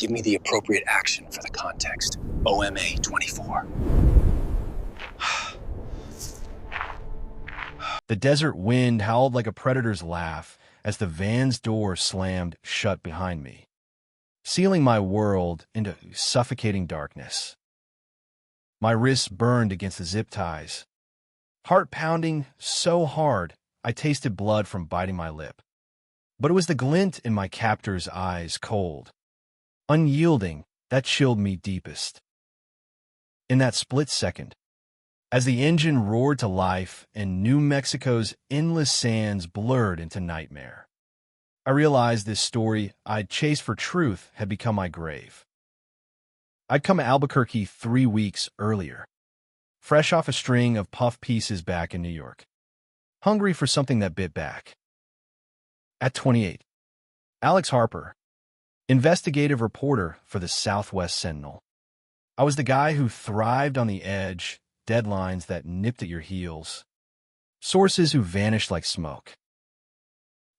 Give me the appropriate action for the context. OMA 24. The desert wind howled like a predator's laugh as the van's door slammed shut behind me, sealing my world into suffocating darkness. My wrists burned against the zip ties, heart pounding so hard I tasted blood from biting my lip. But it was the glint in my captor's eyes, cold, unyielding, that chilled me deepest. In that split second, as the engine roared to life and New Mexico's endless sands blurred into nightmare, I realized this story I'd chased for truth had become my grave. I'd come to Albuquerque 3 weeks earlier, fresh off a string of puff pieces back in New York, hungry for something that bit back. At 28, Alex Harper, investigative reporter for the Southwest Sentinel. I was the guy who thrived on the edge, deadlines that nipped at your heels, sources who vanished like smoke.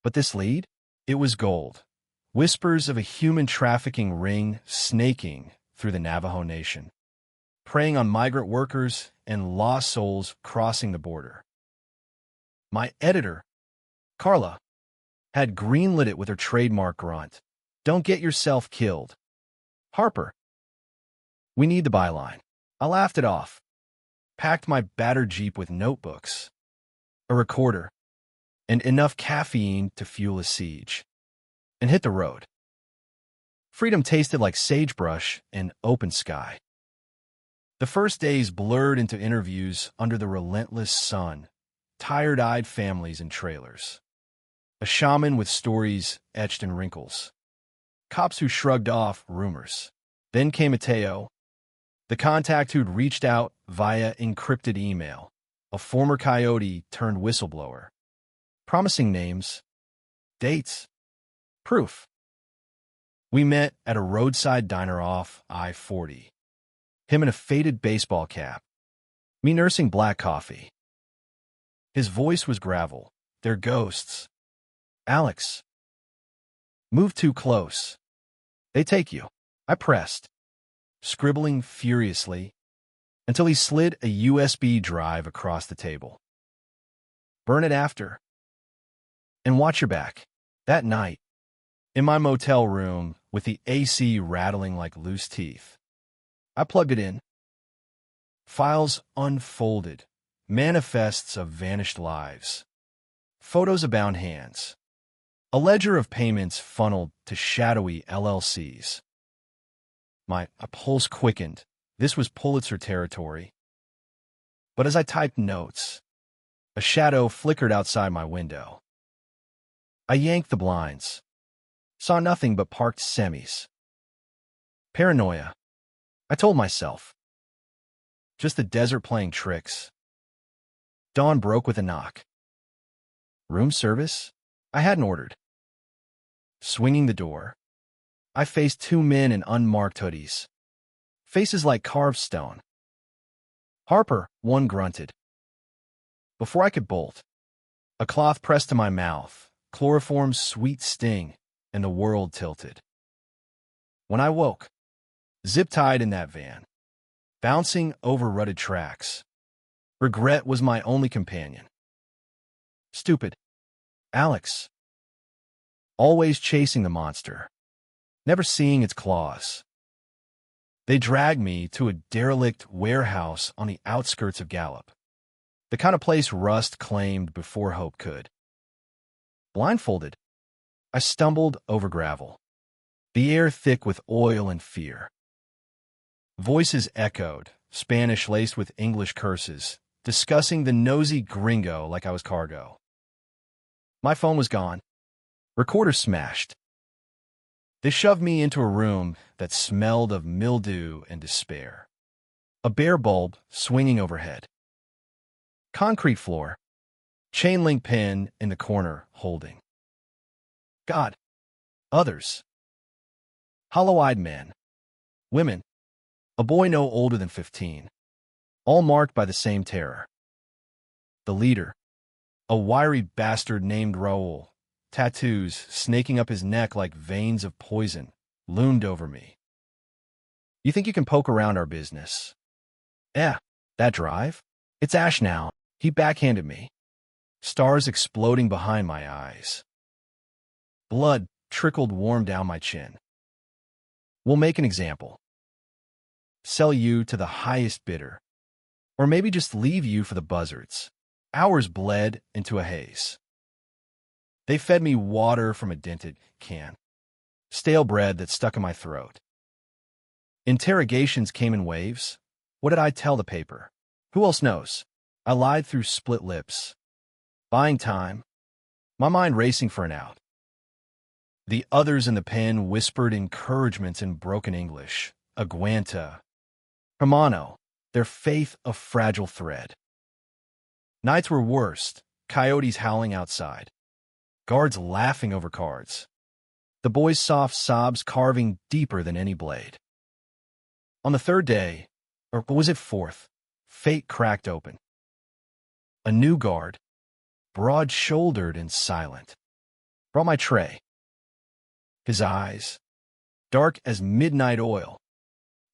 But this lead? It was gold. Whispers of a human trafficking ring snaking through the Navajo Nation, preying on migrant workers and lost souls crossing the border. My editor, Carla, had greenlit it with her trademark grunt. Don't get yourself killed. Harper. We need the byline. I laughed it off, packed my battered Jeep with notebooks, a recorder, and enough caffeine to fuel a siege, and hit the road. Freedom tasted like sagebrush and open sky. The first days blurred into interviews under the relentless sun, tired-eyed families in trailers, a shaman with stories etched in wrinkles, cops who shrugged off rumors. Then came Mateo, the contact who'd reached out via encrypted email, a former coyote turned whistleblower, promising names, dates, proof. We met at a roadside diner off I-40, him in a faded baseball cap, me nursing black coffee. His voice was gravel. They're ghosts. Alex. Move too close. They take you. I pressed, scribbling furiously, until he slid a USB drive across the table. Burn it after. And watch your back. That night, in my motel room with the AC rattling like loose teeth, I plugged it in. Files unfolded, manifests of vanished lives, photos of bound hands, a ledger of payments funneled to shadowy LLCs. My pulse quickened. This was Pulitzer territory. But as I typed notes, a shadow flickered outside my window. I yanked the blinds, saw nothing but parked semis. Paranoia, I told myself. Just the desert playing tricks. Dawn broke with a knock. Room service? I hadn't ordered. Swinging the door, I faced 2 men in unmarked hoodies, faces like carved stone. Harper, one grunted. Before I could bolt, a cloth pressed to my mouth, chloroform's sweet sting, and the world tilted. When I woke, zip-tied in that van, bouncing over rutted tracks, regret was my only companion. Stupid. Alex. Always chasing the monster, never seeing its claws. They dragged me to a derelict warehouse on the outskirts of Gallup, the kind of place rust claimed before hope could. Blindfolded, I stumbled over gravel, the air thick with oil and fear. Voices echoed, Spanish laced with English curses, discussing the nosy gringo like I was cargo. My phone was gone. Recorder smashed. They shoved me into a room that smelled of mildew and despair. A bare bulb swinging overhead. Concrete floor. Chain link pin in the corner holding. God. Others. Hollow-eyed men. Women. A boy no older than 15. All marked by the same terror. The leader. A wiry bastard named Raoul. Tattoos snaking up his neck like veins of poison, loomed over me. You think you can poke around our business? Yeah, that drive? It's ash now. He backhanded me. Stars exploding behind my eyes. Blood trickled warm down my chin. We'll make an example. Sell you to the highest bidder. Or maybe just leave you for the buzzards. Hours bled into a haze. They fed me water from a dented can. Stale bread that stuck in my throat. Interrogations came in waves. What did I tell the paper? Who else knows? I lied through split lips. Buying time. My mind racing for an out. The others in the pen whispered encouragements in broken English. Aguanta. Hermano. Their faith a fragile thread. Nights were worst. Coyotes howling outside. Guards laughing over cards. The boys' soft sobs carving deeper than any blade. On the third day, or was it fourth, fate cracked open. A new guard, broad-shouldered and silent, brought my tray. His eyes, dark as midnight oil,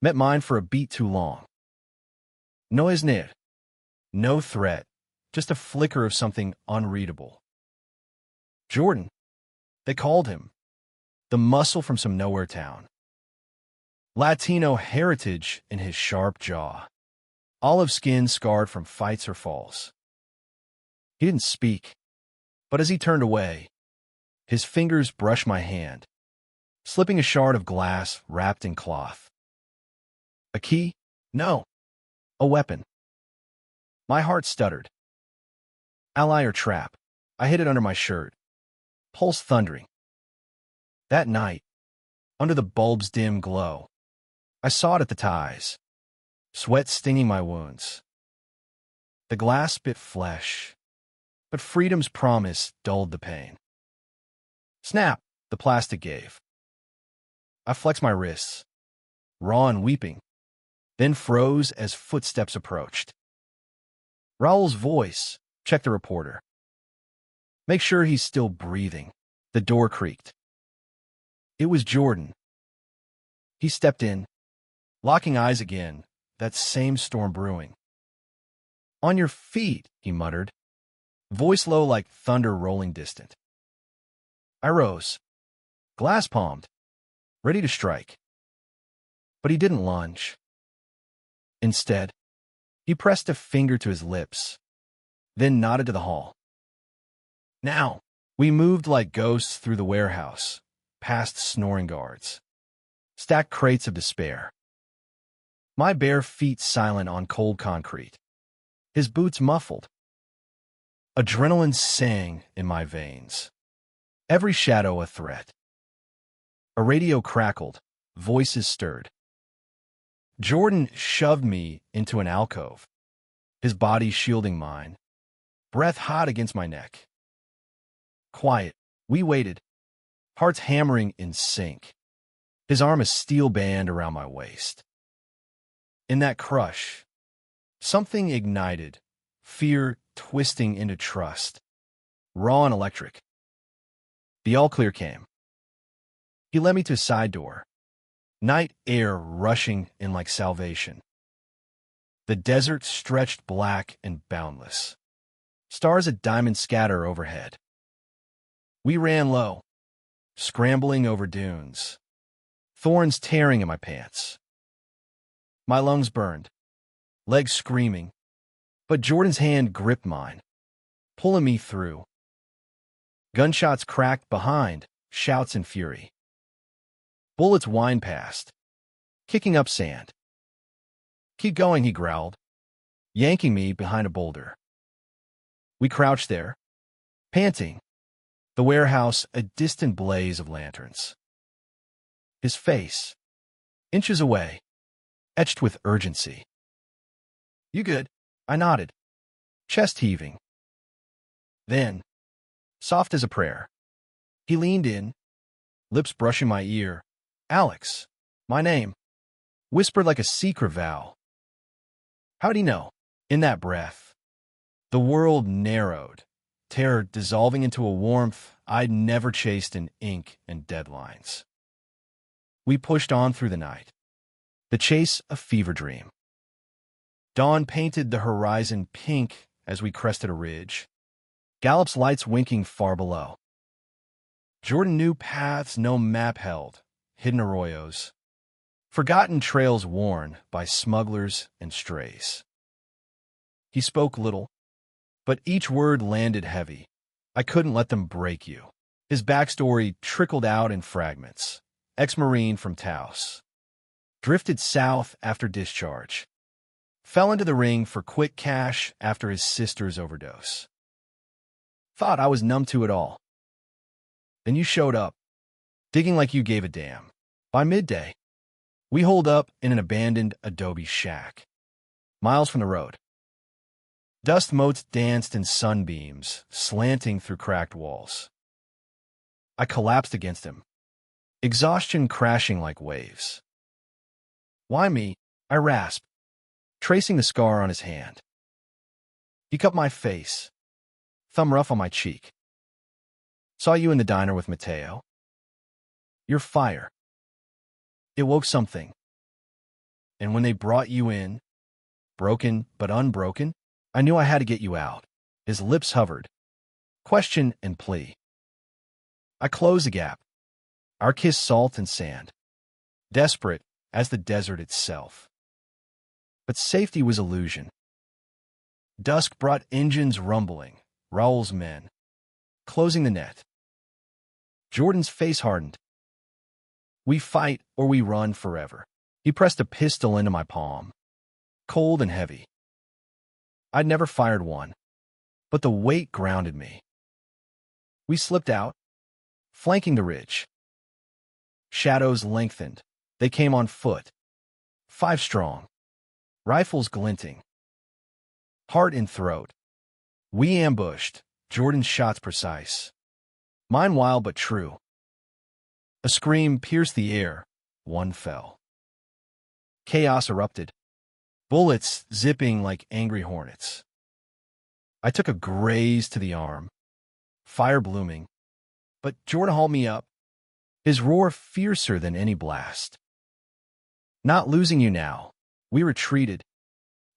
met mine for a beat too long. No esnir, no threat, just a flicker of something unreadable. Jordan, they called him, the muscle from some nowhere town. Latino heritage in his sharp jaw, olive skin scarred from fights or falls. He didn't speak, but as he turned away, his fingers brushed my hand, slipping a shard of glass wrapped in cloth. A key? No. A weapon. My heart stuttered. Ally or trap? I hid it under my shirt, pulse thundering. That night, under the bulb's dim glow, I saw it at the ties, sweat stinging my wounds. The glass bit flesh, but freedom's promise dulled the pain. Snap, the plastic gave. I flexed my wrists, raw and weeping, then froze as footsteps approached. Raul's voice checked the reporter. Make sure he's still breathing. The door creaked. It was Jordan. He stepped in, locking eyes again, that same storm brewing. On your feet, he muttered, voice low like thunder rolling distant. I rose, glass-palmed, ready to strike. But he didn't lunge. Instead, he pressed a finger to his lips, then nodded to the hall. Now, we moved like ghosts through the warehouse, past snoring guards, stacked crates of despair. My bare feet silent on cold concrete, his boots muffled. Adrenaline sang in my veins, every shadow a threat. A radio crackled, voices stirred. Jordan shoved me into an alcove, his body shielding mine, breath hot against my neck. Quiet, we waited, hearts hammering in sync, his arm a steel band around my waist. In that crush, something ignited, fear twisting into trust, raw and electric. The all-clear came. He led me to a side door, night air rushing in like salvation. The desert stretched black and boundless, stars a diamond scatter overhead. We ran low, scrambling over dunes, thorns tearing in my pants. My lungs burned, legs screaming, but Jordan's hand gripped mine, pulling me through. Gunshots cracked behind, shouts and fury. Bullets whined past, kicking up sand. Keep going, he growled, yanking me behind a boulder. We crouched there, panting, the warehouse a distant blaze of lanterns. His face, inches away, etched with urgency. You good? I nodded, chest heaving. Then, soft as a prayer, he leaned in, lips brushing my ear. Alex, my name, whispered like a secret vow. How'd he know? In that breath, the world narrowed, terror dissolving into a warmth I'd never chased in ink and deadlines. We pushed on through the night. The chase a fever dream. Dawn painted the horizon pink as we crested a ridge. Gallop's lights winking far below. Jordan knew paths no map held, hidden arroyos, forgotten trails worn by smugglers and strays. He spoke little, but each word landed heavy. I couldn't let them break you. His backstory trickled out in fragments. Ex-Marine from Taos. Drifted south after discharge. Fell into the ring for quick cash after his sister's overdose. Thought I was numb to it all. Then you showed up, digging like you gave a damn. By midday, we holed up in an abandoned adobe shack, miles from the road. Dust motes danced in sunbeams, slanting through cracked walls. I collapsed against him, exhaustion crashing like waves. Why me? I rasped, tracing the scar on his hand. He cupped my face, thumb rough on my cheek. Saw you in the diner with Mateo. Your fire. It woke something. And when they brought you in, broken but unbroken, I knew I had to get you out. His lips hovered, question and plea. I closed the gap, our kiss salt and sand, desperate as the desert itself. But safety was illusion. Dusk brought engines rumbling, Raoul's men, closing the net. Jordan's face hardened. We fight or we run forever. He pressed a pistol into my palm, cold and heavy. I'd never fired one, but the weight grounded me. We slipped out, flanking the ridge. Shadows lengthened. They came on foot, 5 strong, rifles glinting. Heart in throat. We ambushed, Jordan's shots precise. Mine wild but true. A scream pierced the air. One fell. Chaos erupted. Bullets zipping like angry hornets. I took a graze to the arm. Fire blooming. But Jordan hauled me up. His roar fiercer than any blast. Not losing you now. We retreated,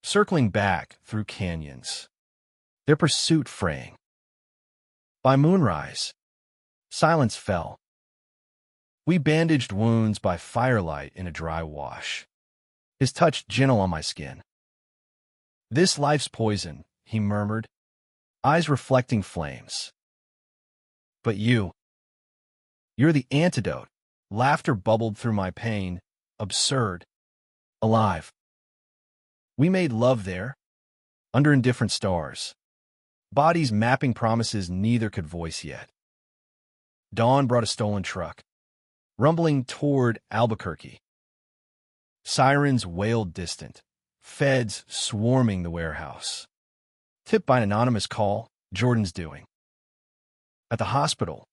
circling back through canyons. Their pursuit fraying. By moonrise, silence fell. We bandaged wounds by firelight in a dry wash. His touch gentle on my skin. This life's poison, he murmured, eyes reflecting flames. But you're the antidote. Laughter bubbled through my pain, absurd, alive. We made love there, under indifferent stars. Bodies mapping promises neither could voice yet. Dawn brought a stolen truck, rumbling toward Albuquerque. Sirens wailed distant, feds swarming the warehouse. Tipped by an anonymous call, Jordan's doing. At the hospital,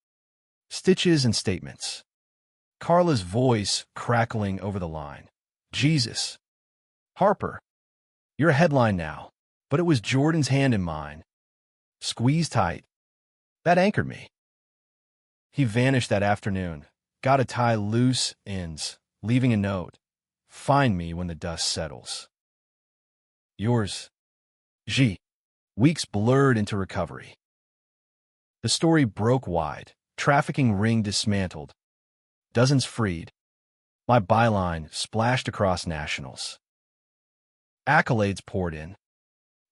stitches and statements. Carla's voice crackling over the line. Jesus. Harper. You're a headline now. But it was Jordan's hand in mine. Squeezed tight. That anchored me. He vanished that afternoon. Got to tie loose ends, leaving a note. Find me when the dust settles. Yours, G. Weeks blurred into recovery. The story broke wide. Trafficking ring dismantled. Dozens freed. My byline splashed across nationals. Accolades poured in,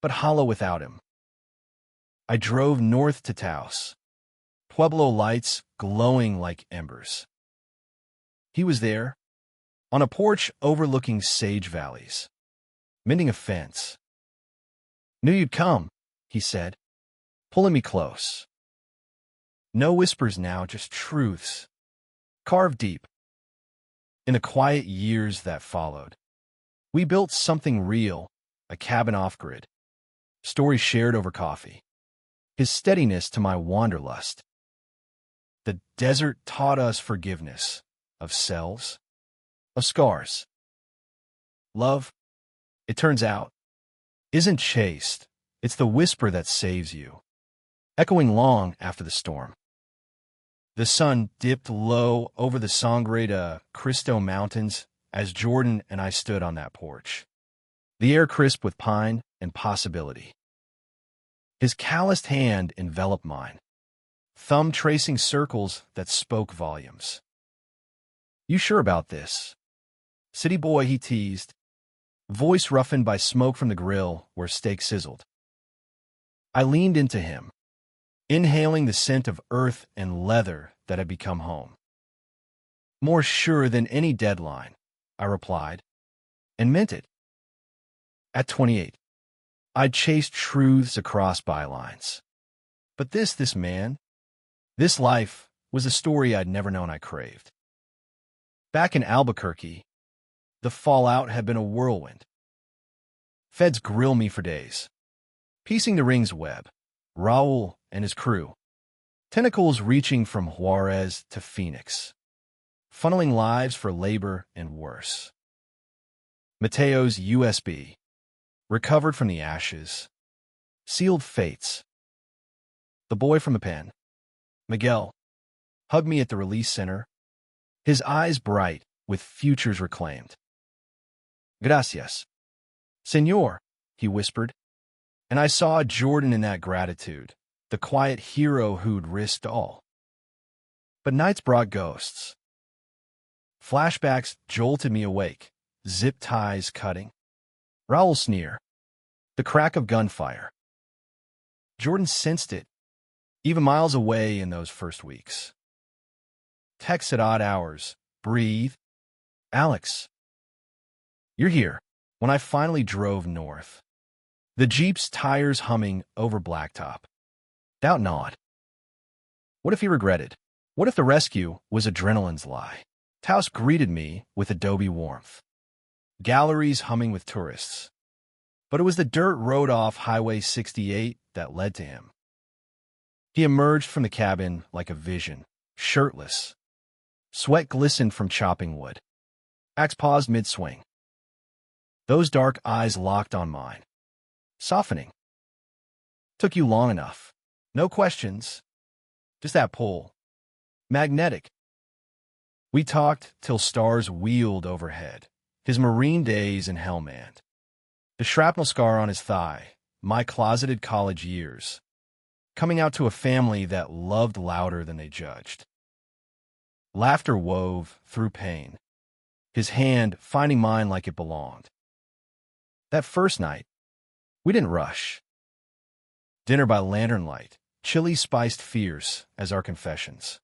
but hollow without him. I drove north to Taos. Pueblo lights glowing like embers. He was there, on a porch overlooking sage valleys, mending a fence. Knew you'd come, he said, pulling me close. No whispers now, just truths, carved deep. In the quiet years that followed, we built something real, a cabin off-grid, stories shared over coffee. His steadiness to my wanderlust. The desert taught us forgiveness of selves, of scars. Love, it turns out, isn't chaste. It's the whisper that saves you, echoing long after the storm. The sun dipped low over the Sangre de Cristo Mountains as Jordan and I stood on that porch, the air crisp with pine and possibility. His calloused hand enveloped mine, thumb tracing circles that spoke volumes. "You sure about this? City boy," he teased, voice roughened by smoke from the grill where steak sizzled. I leaned into him, inhaling the scent of earth and leather that had become home. "More sure than any deadline," I replied, and meant it. At 28, I'd chased truths across bylines. But this man, this life was a story I'd never known I craved. Back in Albuquerque, the fallout had been a whirlwind. Feds grill me for days, piecing the ring's web, Raul and his crew, tentacles reaching from Juarez to Phoenix, funneling lives for labor and worse. Mateo's USB, recovered from the ashes, sealed fates. The boy from the pen, Miguel, hugged me at the release center, his eyes bright with futures reclaimed. "Gracias, Señor," he whispered, and I saw Jordan in that gratitude, the quiet hero who'd risked all. But nights brought ghosts. Flashbacks jolted me awake, zip ties cutting. Raul's sneer, the crack of gunfire. Jordan sensed it, even miles away in those first weeks. Texts at odd hours, "Breathe. Alex, you're here," when I finally drove north. The Jeep's tires humming over blacktop. Doubt not. What if he regretted? What if the rescue was adrenaline's lie? Taos greeted me with adobe warmth. Galleries humming with tourists. But it was the dirt road off Highway 68 that led to him. He emerged from the cabin like a vision, shirtless. Sweat glistened from chopping wood. Axe paused mid-swing. Those dark eyes locked on mine, softening. "Took you long enough. No questions. Just that pull. Magnetic." We talked till stars wheeled overhead, his Marine days in Hellman. The shrapnel scar on his thigh, my closeted college years, coming out to a family that loved louder than they judged. Laughter wove through pain, his hand finding mine like it belonged. That first night, we didn't rush. Dinner by lantern light, chili spiced fierce as our confessions.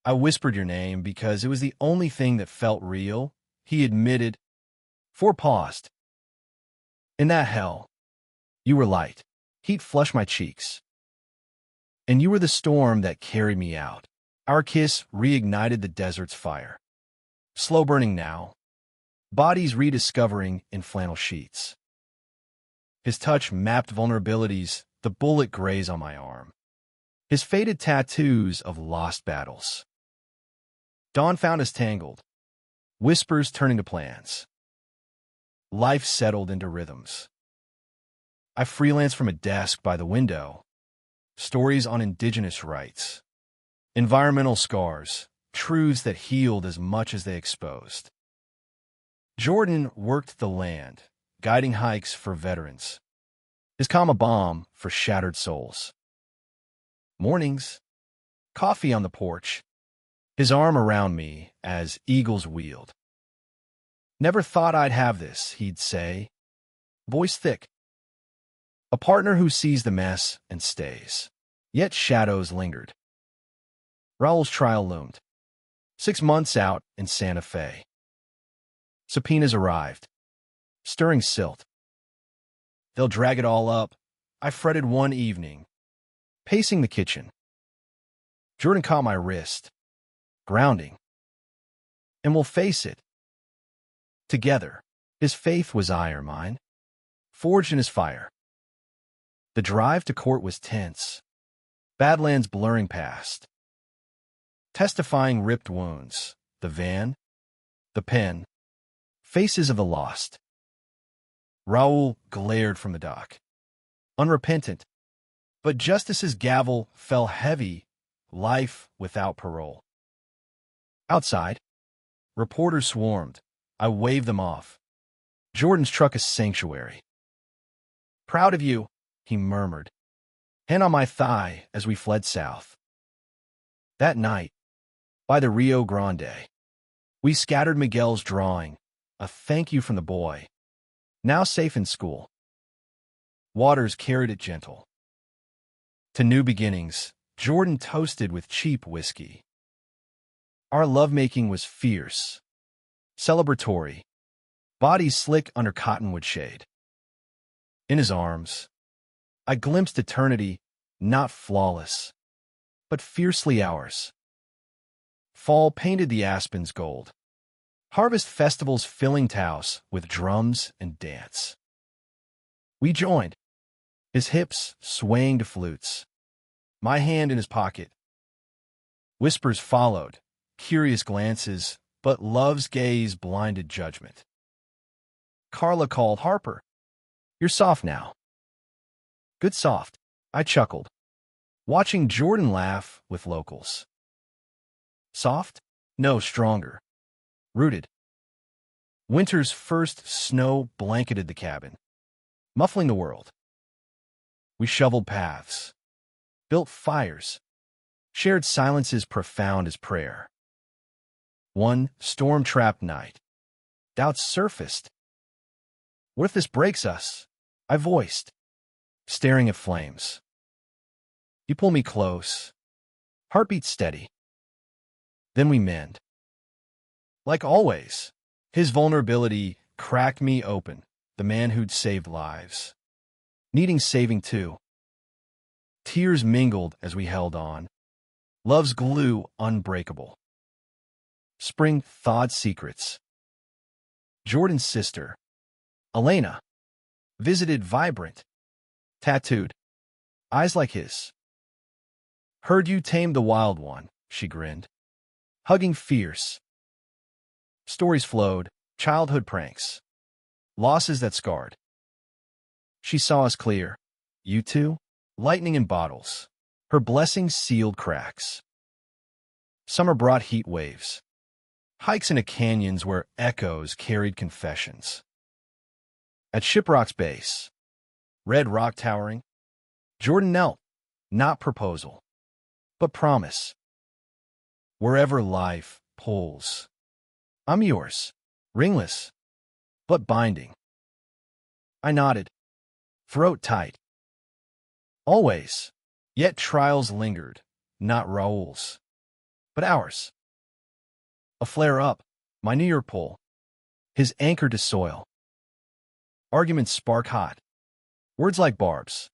I whispered your name because it was the only thing that felt real, he admitted. Ford paused. "In that hell, you were light. Heat flushed my cheeks. And you were the storm that carried me out." Our kiss reignited the desert's fire. Slow burning now, bodies rediscovering in flannel sheets. His touch mapped vulnerabilities, the bullet graze on my arm. His faded tattoos of lost battles. Dawn found us tangled, whispers turning to plans. Life settled into rhythms. I freelanced from a desk by the window, stories on indigenous rights, environmental scars, truths that healed as much as they exposed. Jordan worked the land, guiding hikes for veterans, his calm a balm for shattered souls. Mornings, coffee on the porch, his arm around me as eagles wheeled. "Never thought I'd have this," he'd say, voice thick. A partner who sees the mess and stays. Yet shadows lingered. Raul's trial loomed. 6 months out in Santa Fe. Subpoenas arrived, stirring silt. They'll drag it all up, I fretted one evening, pacing the kitchen. Jordan caught my wrist, grounding. "And we'll face it. Together." His faith was iron, mine, forged in his fire. The drive to court was tense, Badlands blurring past. Testifying ripped wounds, the van, the pen, faces of the lost. Raul glared from the dock, unrepentant, but justice's gavel fell heavy life without parole. Outside, reporters swarmed. I waved them off. Jordan struck a sanctuary. "Proud of you," he murmured, hand on my thigh as we fled south. That night, by the Rio Grande, we scattered Miguel's drawing, a thank you from the boy, now safe in school. Waters carried it gentle. To new beginnings, Jordan toasted with cheap whiskey. Our lovemaking was fierce, celebratory, bodies slick under cottonwood shade. In his arms, I glimpsed eternity, not flawless, but fiercely ours. Fall painted the aspens gold. Harvest festivals filling Taos with drums and dance. We joined, his hips swaying to flutes, my hand in his pocket. Whispers followed, curious glances, but love's gaze blinded judgment. Carla called, "Harper, you're soft now." "Good soft," I chuckled, watching Jordan laugh with locals. Soft? No, stronger. Rooted. Winter's first snow blanketed the cabin, muffling the world. We shoveled paths, built fires, shared silences profound as prayer. One storm-trapped night, doubts surfaced. "What if this breaks us?" I voiced, staring at flames. You pull me close, heartbeat steady. Then we mend. Like always, his vulnerability cracked me open, the man who'd saved lives. Needing saving too. Tears mingled as we held on, love's glue unbreakable. Spring thawed secrets. Jordan's sister, Elena, visited vibrant, tattooed, eyes like his. "Heard you tamed the wild one," she grinned, hugging fierce. Stories flowed, childhood pranks, losses that scarred. She saw us clear, you two, lightning in bottles, her blessings sealed cracks. Summer brought heat waves, hikes into canyons where echoes carried confessions. At Shiprock's base, red rock towering, Jordan knelt, not proposal, but promise. Wherever life pulls, I'm yours, ringless, but binding. I nodded, throat tight. Always, yet trials lingered, not Raoul's, but ours. A flare-up, my New Year pull, his anchor to soil. Arguments spark hot, words like barbs.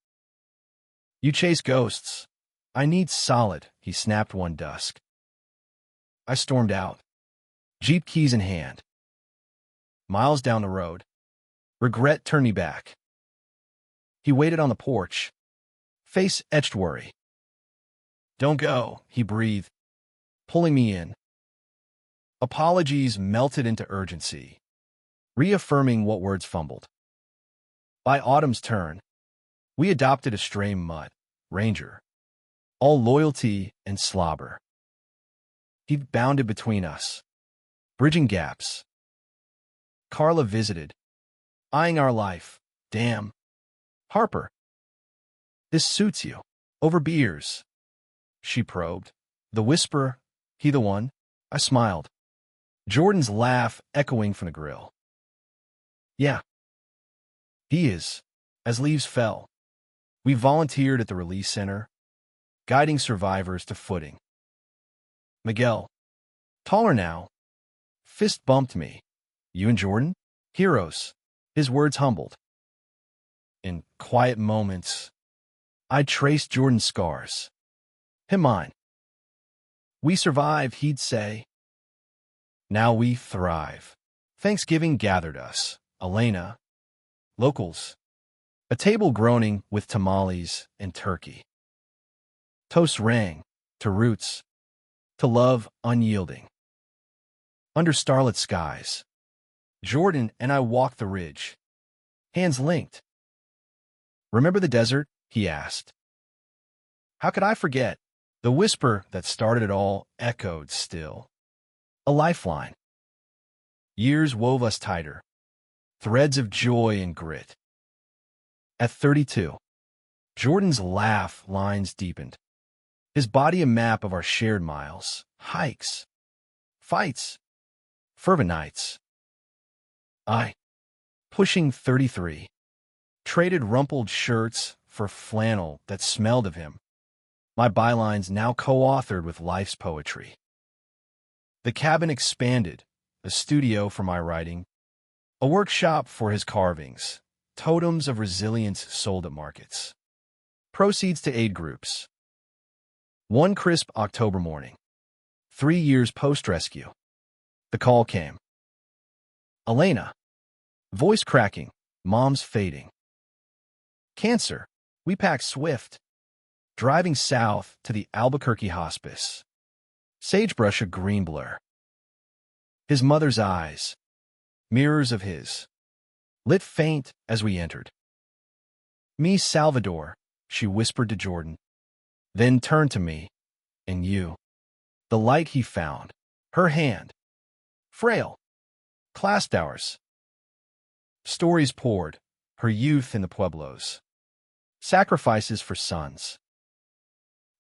You chase ghosts, I need solid, he snapped one dusk. I stormed out, Jeep keys in hand. Miles down the road, regret turned me back. He waited on the porch, face etched worry. "Don't go," he breathed, pulling me in. Apologies melted into urgency, reaffirming what words fumbled. By autumn's turn, we adopted a stray mutt, Ranger, all loyalty and slobber. He'd bounded between us, bridging gaps. Carla visited, eyeing our life. "Damn, Harper, this suits you. Over beers," she probed. The whisper, "He the one?" I smiled. Jordan's laugh echoing from the grill. "Yeah, he is." As leaves fell, we volunteered at the release center, guiding survivors to footing. Miguel, taller now, fist bumped me. "You and Jordan? Heroes." His words humbled. In quiet moments, I traced Jordan's scars. Him mine. "We survive," he'd say. Now we thrive. Thanksgiving gathered us. Elena, locals, a table groaning with tamales and turkey. Toasts rang, to roots, to love unyielding. Under starlit skies, Jordan and I walked the ridge, hands linked. "Remember the desert?" he asked. How could I forget? The whisper that started it all echoed still. A lifeline. Years wove us tighter, threads of joy and grit. At 32, Jordan's laugh lines deepened, his body a map of our shared miles, hikes, fights, fervent nights. I, pushing 33, traded rumpled shirts for flannel that smelled of him, my bylines now co-authored with life's poetry. The cabin expanded, a studio for my writing, a workshop for his carvings, totems of resilience sold at markets. Proceeds to aid groups. One crisp October morning, 3 years post-rescue, the call came. Elena, voice cracking, mom's fading. Cancer, we packed swift, driving south to the Albuquerque hospice. Sagebrush a green blur. His mother's eyes, mirrors of his, lit faint as we entered. Me, Salvador, she whispered to Jordan, then turned to me, and you. The light he found, her hand, frail, clasped ours. Stories poured, her youth in the pueblos, sacrifices for sons.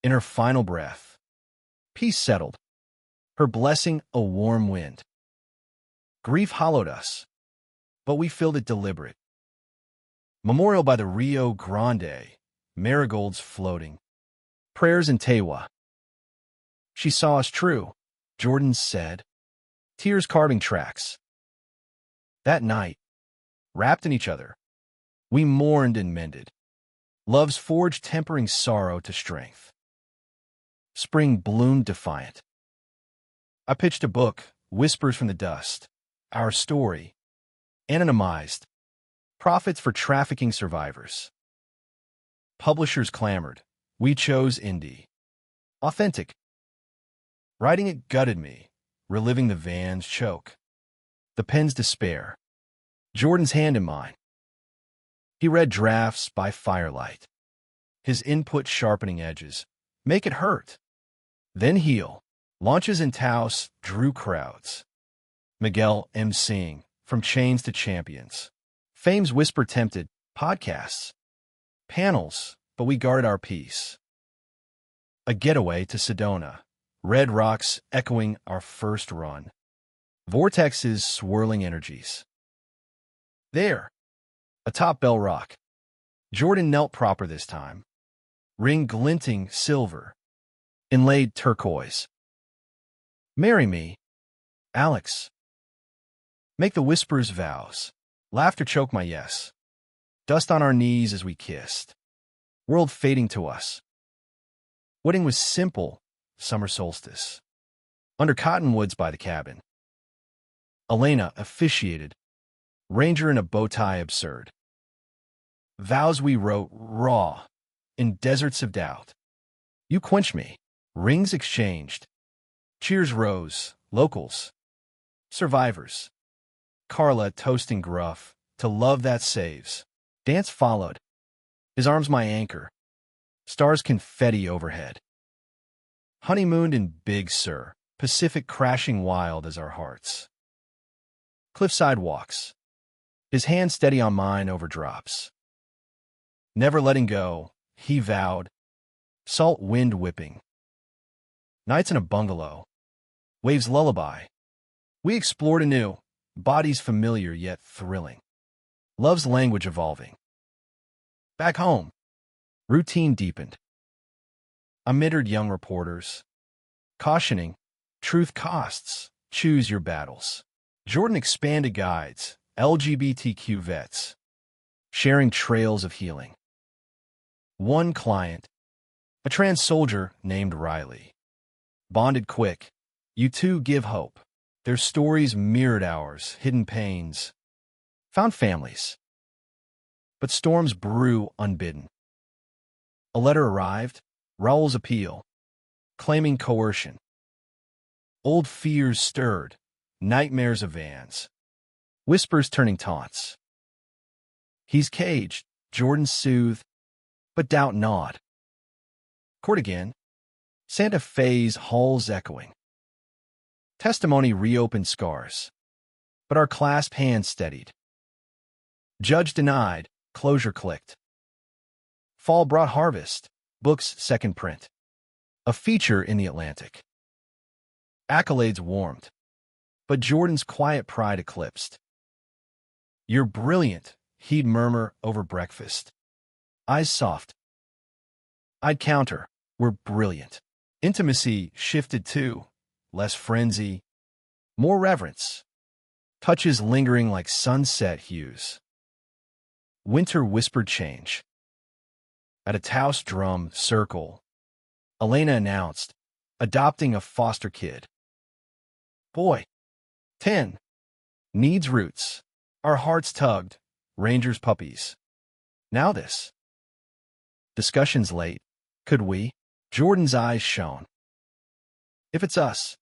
In her final breath, peace settled, her blessing a warm wind. Grief hollowed us, but we filled it deliberate. Memorial by the Rio Grande, marigolds floating, prayers in Tewa. She saw us true, Jordan said, tears carving tracks. That night, wrapped in each other, we mourned and mended, love's forge tempering sorrow to strength. Spring bloomed defiant. I pitched a book, Whispers from the Dust, our story, anonymized, profits for trafficking survivors. Publishers clamored. We chose indie. Authentic. Writing it gutted me, reliving the van's choke, the pen's despair, Jordan's hand in mine. He read drafts by firelight, his input sharpening edges. Make it hurt, then heal. Launches in Taos drew crowds. Miguel emceeing, from chains to champions. Fame's whisper tempted, podcasts, panels, but we guarded our peace. A getaway to Sedona, red rocks echoing our first run. Vortex's swirling energies. There, atop Bell Rock, Jordan knelt proper this time. Ring glinting silver, inlaid turquoise. Marry me, Alex. Make the whispers vows. Laughter choke my yes. Dust on our knees as we kissed. World fading to us. Wedding was simple, summer solstice. Under cottonwoods by the cabin. Elena officiated. Ranger in a bow tie absurd. Vows we wrote raw, in deserts of doubt. You quench me. Rings exchanged. Cheers rose. Locals. Survivors. Carla toasting gruff. To love that saves. Dance followed. His arms my anchor. Stars confetti overhead. Honeymooned in Big Sur. Pacific crashing wild as our hearts. Cliffside walks. His hand steady on mine over drops. Never letting go, he vowed. Salt wind whipping. Nights in a bungalow. Waves lullaby. We explored anew. Bodies familiar yet thrilling. Love's language evolving. Back home. Routine deepened. I mentored young reporters. Cautioning. Truth costs. Choose your battles. Jordan expanded guides. LGBTQ vets. Sharing trails of healing. One client. A trans soldier named Riley. Bonded quick. You two give hope. Their stories mirrored ours, hidden pains. Found families. But storms brew unbidden. A letter arrived, Raul's appeal, claiming coercion. Old fears stirred, nightmares of vans. Whispers turning taunts. He's caged, Jordan soothed, but doubt gnawed. Court again. Santa Fe's halls echoing. Testimony reopened scars, but our clasped hands steadied. Judge denied, closure clicked. Fall brought harvest, book's second print. A feature in the Atlantic. Accolades warmed, but Jordan's quiet pride eclipsed. "You're brilliant," he'd murmur over breakfast. Eyes soft. I'd counter, "We're brilliant." Intimacy shifted too, less frenzy, more reverence. Touches lingering like sunset hues. Winter whispered change. At a Taos drum circle, Elena announced, adopting a foster kid. Boy, 10, needs roots. Our hearts tugged, Rangers puppies. Now this. Discussions late. Could we? Jordan's eyes shone. If it's us.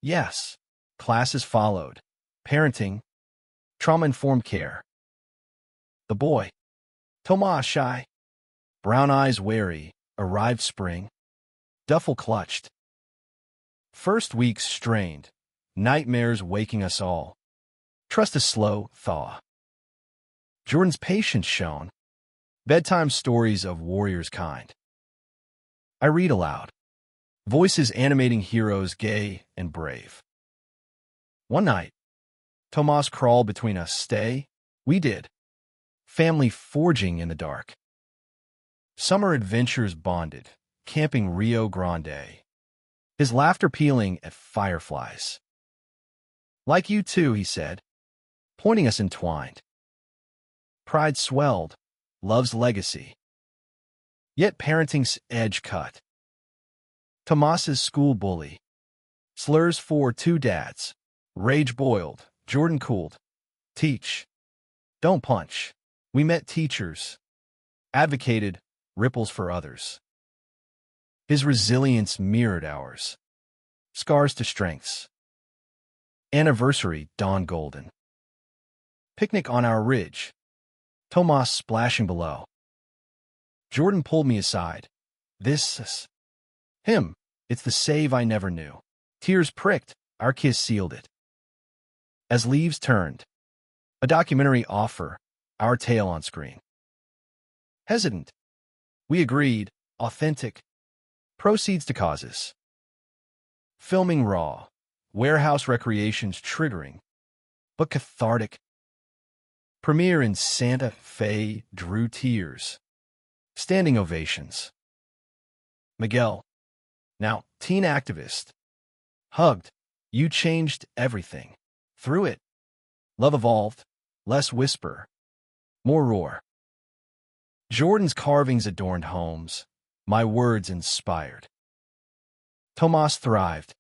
Yes. Classes followed. Parenting. Trauma-informed care. The boy. Tomas shy. Brown eyes wary. Arrived spring. Duffel clutched. First weeks strained. Nightmares waking us all. Trust a slow thaw. Jordan's patience shone. Bedtime stories of warriors kind. I read aloud. Voices animating heroes gay and brave. One night, Tomas crawled between us. Stay? We did. Family forging in the dark. Summer adventures bonded. Camping Rio Grande. His laughter peeling at fireflies. Like you too, he said, pointing us entwined. Pride swelled. Love's legacy. Yet parenting's edge cut. Tomas's school bully. Slurs for two dads. Rage boiled. Jordan cooled. Teach. Don't punch. We met teachers. Advocated ripples for others. His resilience mirrored ours. Scars to strengths. Anniversary dawn golden. Picnic on our ridge. Tomas splashing below. Jordan pulled me aside. This. Him. It's the save I never knew. Tears pricked. Our kiss sealed it. As leaves turned. A documentary offer. Our tale on screen. Hesitant. We agreed. Authentic. Proceeds to causes. Filming raw. Warehouse recreations triggering. But cathartic. Premiere in Santa Fe drew tears. Standing ovations. Miguel. Now, teen activist. Hugged. You changed everything. Through it. Love evolved. Less whisper. More roar. Jordan's carvings adorned homes. My words inspired. Tomas thrived.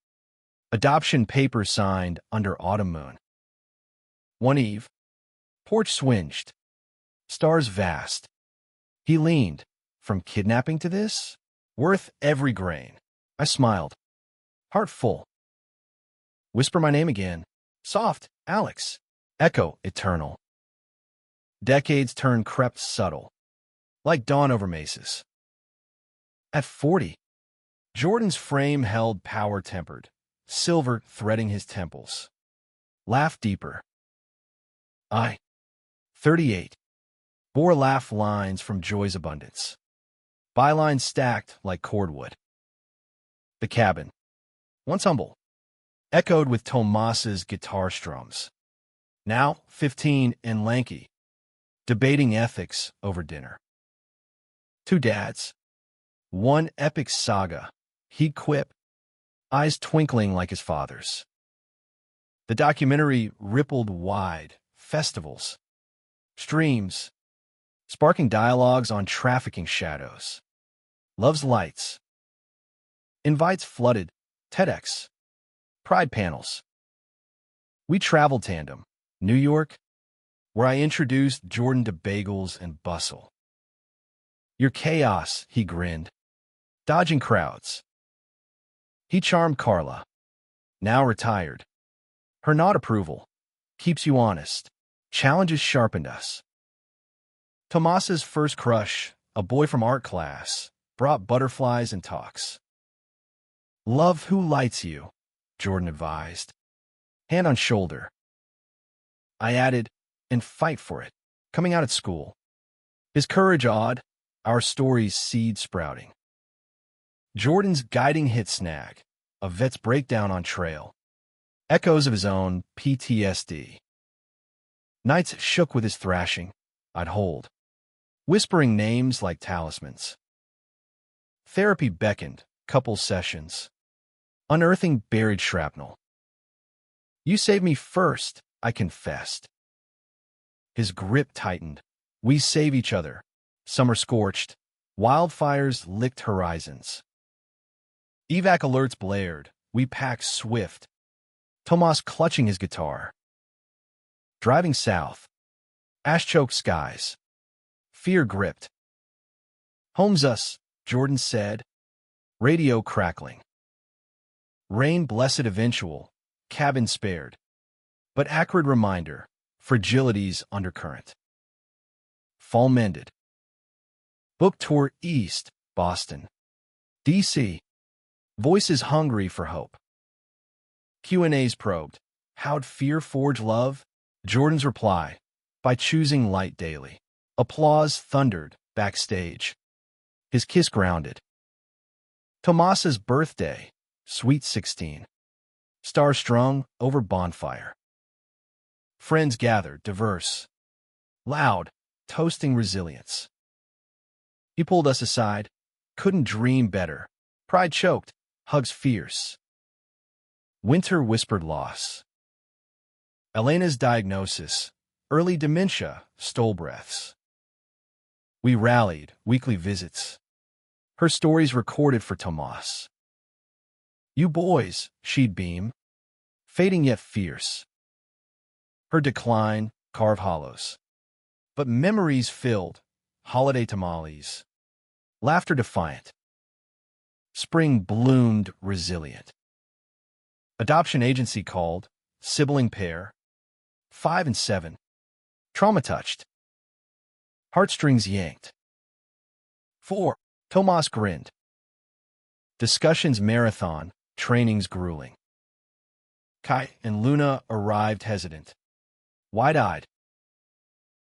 Adoption papers signed under autumn moon. One eve. Porch swinged. Stars vast. He leaned. From kidnapping to this? Worth every grain. I smiled. Heart full. Whisper my name again. Soft, Alex. Echo eternal. Decades turned crept subtle. Like dawn over mesas. At 40, Jordan's frame held power tempered. Silver threading his temples. Laugh deeper. I, 38, bore laugh lines from joy's abundance. Bylines stacked like cordwood. The cabin, once humble, echoed with Tomas's guitar strums. Now 15 and lanky, debating ethics over dinner. Two dads. One epic saga, he'd quip, eyes twinkling like his father's. The documentary rippled wide, festivals, streams, sparking dialogues on trafficking shadows. Love's lights. Invites flooded, TEDx, Pride panels. We traveled tandem, New York, where I introduced Jordan to bagels and bustle. Your chaos, he grinned, dodging crowds. He charmed Carla, now retired. Her nod approval keeps you honest. Challenges sharpened us. Tomas's first crush, a boy from art class, brought butterflies and talks. Love who lights you, Jordan advised. Hand on shoulder. I added, and fight for it, coming out at school. His courage awed, our story's seed sprouting. Jordan's guiding hit snag, a vet's breakdown on trail. Echoes of his own PTSD. Nights shook with his thrashing, I'd hold, whispering names like talismans. Therapy beckoned, couple sessions, unearthing buried shrapnel. You saved me first, I confessed. His grip tightened. We save each other. Summer scorched. Wildfires licked horizons. Evac alerts blared. We packed swift. Tomas clutching his guitar. Driving south. Ash-choked skies. Fear gripped. Home's us, Jordan said. Radio crackling. Rain blessed eventual. Cabin spared. But acrid reminder. Fragility's undercurrent. Fall mended. Book tour east, Boston. D.C. Voices hungry for hope. Q&A's probed. How'd fear forge love? Jordan's reply. By choosing light daily. Applause thundered backstage. His kiss grounded. Tomas's birthday. Sweet 16. Stars strung over bonfire. Friends gathered, diverse. Loud, toasting resilience. He pulled us aside. Couldn't dream better. Pride choked, hugs fierce. Winter whispered loss. Elena's diagnosis, early dementia, stole breaths. We rallied, weekly visits. Her stories recorded for Tomas. You boys, she'd beam. Fading yet fierce. Her decline, carve hollows. But memories filled, holiday tamales. Laughter defiant. Spring bloomed resilient. Adoption agency called, sibling pair. 5 and 7. Trauma touched. Heartstrings yanked. 4. Tomas grinned. Discussions marathon, trainings grueling. Kai and Luna arrived hesitant. Wide-eyed.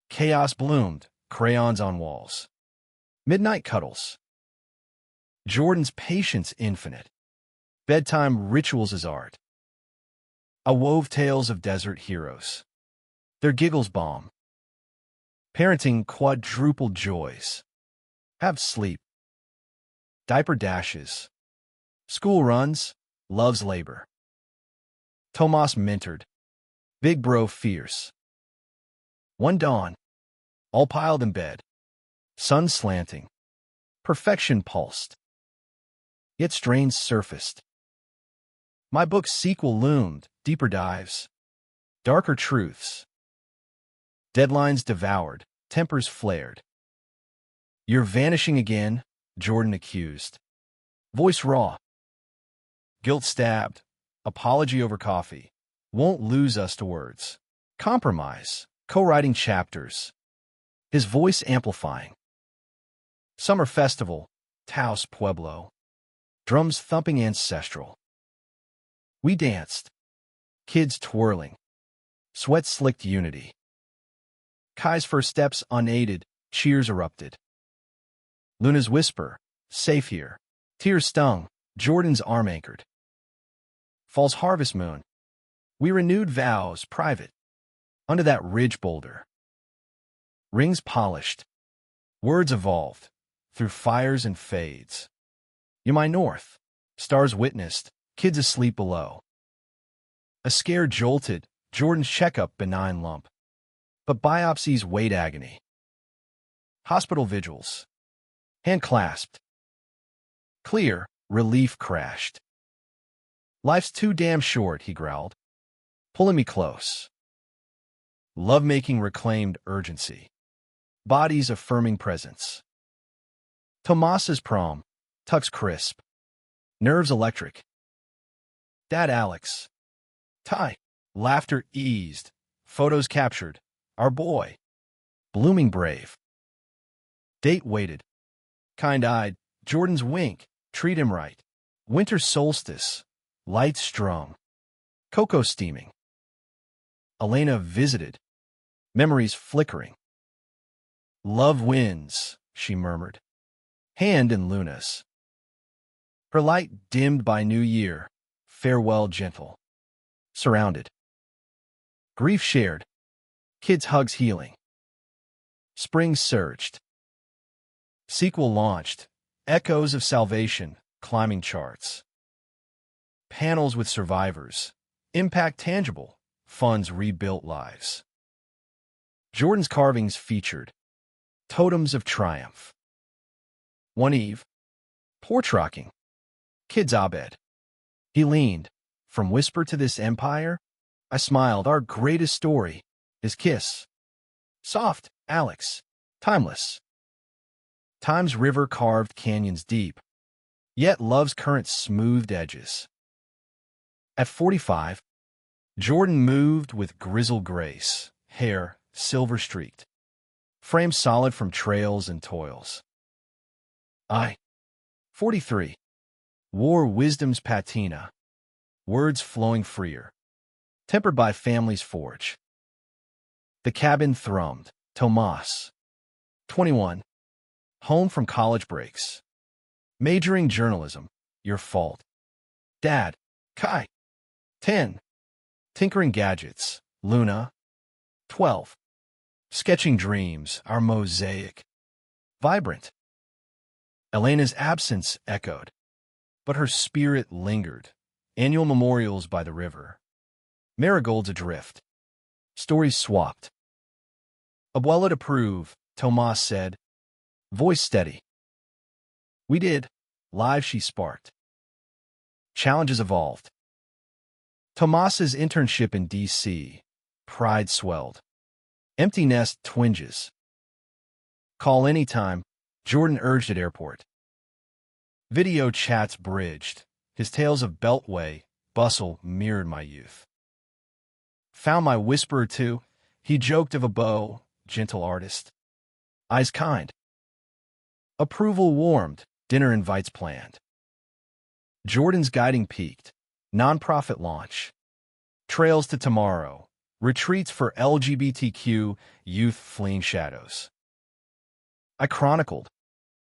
Chaos bloomed, crayons on walls. Midnight cuddles. Jordan's patience infinite. Bedtime rituals as art. I wove tales of desert heroes. Their giggles balm. Parenting quadruple joys. Have sleep. Diaper dashes. School runs. Loves labor. Tomas mentored. Big bro fierce. One dawn. All piled in bed. Sun slanting. Perfection pulsed. Yet strains surfaced. My book's sequel loomed. Deeper dives. Darker truths. Deadlines devoured. Tempers flared. You're vanishing again, Jordan accused. Voice raw. Guilt stabbed. Apology over coffee. Won't lose us to words. Compromise. Co-writing chapters. His voice amplifying. Summer festival. Taos Pueblo. Drums thumping ancestral. We danced. Kids twirling. Sweat slicked unity. Kai's first steps unaided. Cheers erupted. Luna's whisper. Safe here. Tears stung. Jordan's arm anchored. Fall's harvest moon. We renewed vows, private. Under that ridge boulder. Rings polished. Words evolved. Through fires and fades. You my north. Stars witnessed. Kids asleep below. A scare jolted. Jordan's checkup benign lump. But biopsies weighed agony. Hospital vigils. Hand clasped. Clear. Relief crashed. Life's too damn short, he growled. Pulling me close. Lovemaking reclaimed urgency. Bodies affirming presence. Tomas's prom. Tux crisp. Nerves electric. Dad Alex. Ty. Laughter eased. Photos captured. Our boy. Blooming brave. Date waited. Kind-eyed. Jordan's wink. Treat him right. Winter solstice, lights strung, cocoa steaming. Elena visited, memories flickering. Love wins, she murmured, hand in Luna's. Her light dimmed by New Year, farewell gentle. Surrounded. Grief shared, kids' hugs healing. Spring surged. Sequel launched, echoes of salvation, climbing charts. Panels with survivors, impact tangible, funds rebuilt lives. Jordan's carvings featured totems of triumph. One eve, porch rocking, kids' Abed. He leaned, from whisper to this empire. I smiled, our greatest story, his kiss. Soft, Alex, timeless. Time's river carved canyons deep, yet love's current smoothed edges. At 45, Jordan moved with grizzled grace, hair silver-streaked, frame solid from trails and toils. I, 43, wore wisdom's patina, words flowing freer, tempered by family's forge. The cabin thrummed, Tomas, 21, home from college breaks. Majoring journalism, your fault. Dad, Kai, 10, tinkering gadgets, Luna, 12, sketching dreams, our mosaic, vibrant. Elena's absence echoed, but her spirit lingered. Annual memorials by the river. Marigolds adrift. Stories swapped. Abuela to prove, Tomas said, voice steady. We did. Live she sparked. Challenges evolved. Tomas's internship in D.C. Pride swelled. Empty nest twinges. Call anytime, Jordan urged at airport. Video chats bridged. His tales of beltway, bustle mirrored my youth. Found my whisperer too. He joked of a beau, gentle artist. Eyes kind. Approval warmed, dinner invites planned. Jordan's guiding peaked. Nonprofit launch. Trails to tomorrow. Retreats for LGBTQ youth fleeing shadows. I chronicled.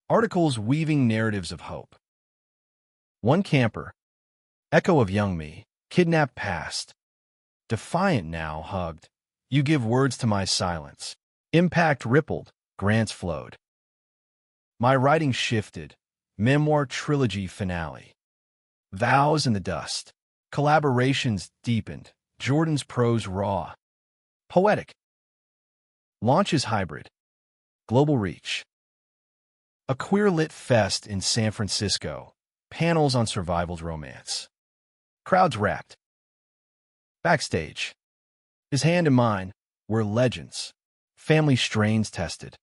Articles weaving narratives of hope. One camper, echo of young me, kidnapped past. Defiant now hugged. You give words to my silence. Impact rippled, grants flowed. My writing shifted. Memoir trilogy finale. Vows in the dust. Collaborations deepened. Jordan's prose raw. Poetic. Launches hybrid. Global reach. A queer lit fest in San Francisco. Panels on survival's romance. Crowds wrapped. Backstage. His hand and mine were legends. Family strains tested.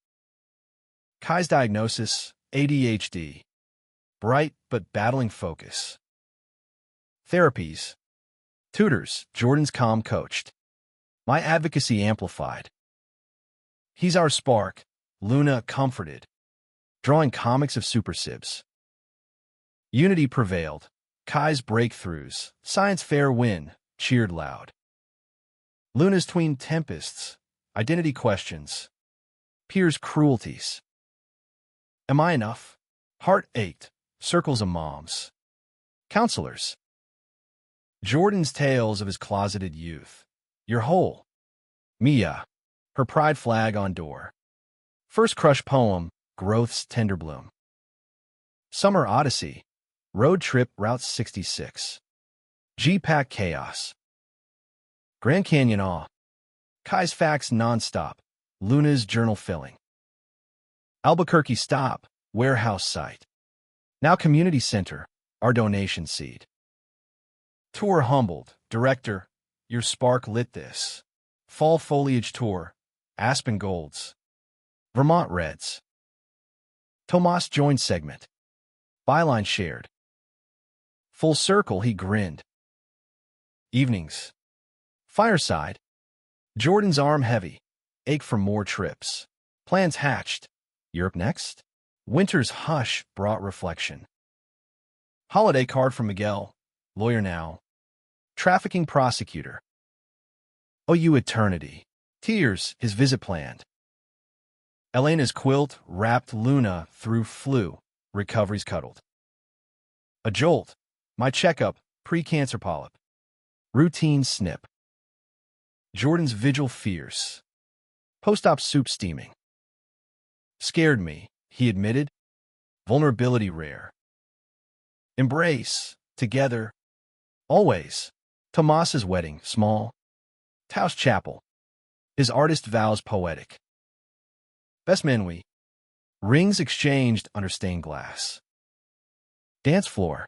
Kai's diagnosis, ADHD. Bright but battling focus. Therapies. Tutors, Jordan's calm coached. My advocacy amplified. He's our spark, Luna comforted. Drawing comics of super sibs. Unity prevailed. Kai's breakthroughs, science fair win, cheered loud. Luna's tween tempests, identity questions, peers' cruelties. Am I enough? Heart ached, circles of moms. Counselors. Jordan's tales of his closeted youth. You're whole. Mia, her pride flag on door. First crush poem, growth's tender bloom. Summer Odyssey. Road trip Route 66. G-Pack chaos. Grand Canyon awe. Kai's facts nonstop. Luna's journal filling. Albuquerque stop. Warehouse site. Now community center. Our donation seed. Tour humbled. Director. Your spark lit this. Fall foliage tour. Aspen golds. Vermont reds. Tomas joined segment. Byline shared. Full circle, he grinned. Evenings. Fireside. Jordan's arm heavy. Ache for more trips. Plans hatched. Europe next? Winter's hush brought reflection. Holiday card from Miguel, lawyer now. Trafficking prosecutor. Oh, you eternity. Tears, his visit planned. Elena's quilt wrapped Luna through flu. Recovery's cuddled. A jolt. My checkup, pre-cancer polyp. Routine snip. Jordan's vigil fierce. Post-op soup steaming. Scared me, he admitted. Vulnerability rare. Embrace, together, always. Tomas's wedding, small. Taos Chapel. His artist vows poetic. Best man we. Rings exchanged under stained glass. Dance floor.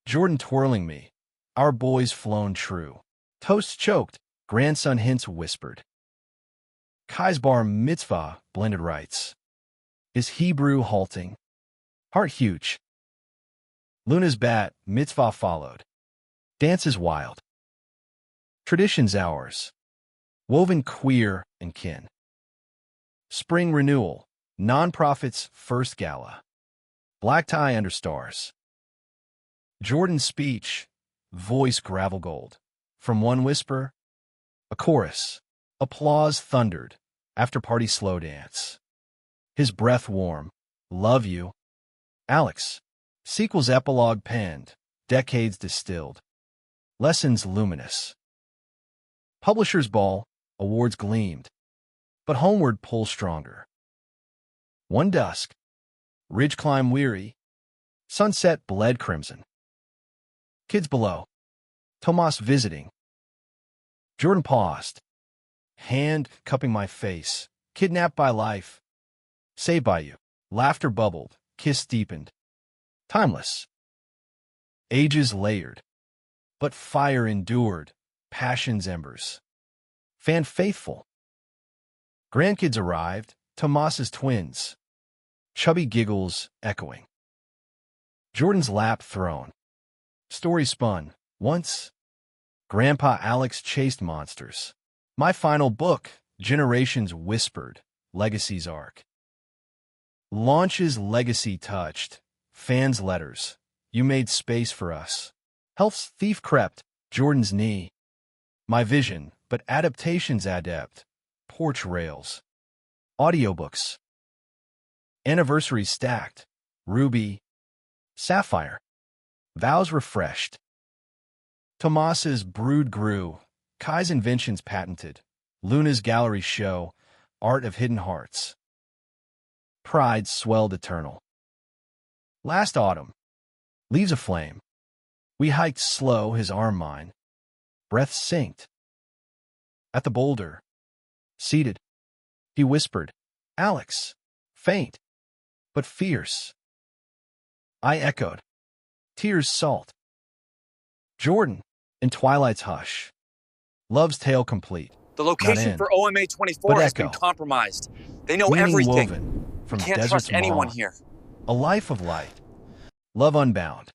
Jordan twirling me. Our boys flown true. Toast choked. Grandson hints whispered. Kai's bar mitzvah blended rites. Is Hebrew halting? Heart huge. Luna's bat mitzvah followed. Dance is wild. Traditions ours. Woven queer and kin. Spring renewal. Nonprofit's first gala. Black tie under stars. Jordan's speech. Voice gravel gold. From one whisper, a chorus. Applause thundered. After party slow dance. His breath warm. Love you. Alex. Sequel's epilogue penned. Decades distilled. Lessons luminous. Publisher's ball. Awards gleamed. But homeward pull stronger. One dusk. Ridge climb weary. Sunset bled crimson. Kids below. Tomas visiting. Jordan paused. Hand cupping my face. Kidnapped by life. Saved by you. Laughter bubbled. Kiss deepened. Timeless. Ages layered. But fire endured. Passion's embers. Fan faithful. Grandkids arrived. Tomas's twins. Chubby giggles echoing. Jordan's lap thrown. Story spun. Once, Grandpa Alex chased monsters. My final book, Generations Whispered, Legacy's Arc. Launch's legacy touched. Fans' letters. You made space for us. Health's thief crept. Jordan's knee. My vision, but adaptation's adept. Porch rails. Audiobooks. Anniversaries stacked. Ruby. Sapphire. Vows refreshed. Tomas's brood grew. Kai's inventions patented. Luna's gallery show. Art of hidden hearts. Pride swelled eternal. Last autumn. Leaves aflame. We hiked slow, his arm mine. Breath synced. At the boulder. Seated. He whispered, Alex. Faint. But fierce. I echoed. Tears salt. Jordan, in twilight's hush. Love's tale complete. The location for OMA 24 has been compromised. They know everything. Woven from Can't desert trust to anyone maw. here. A life of light. Love unbound.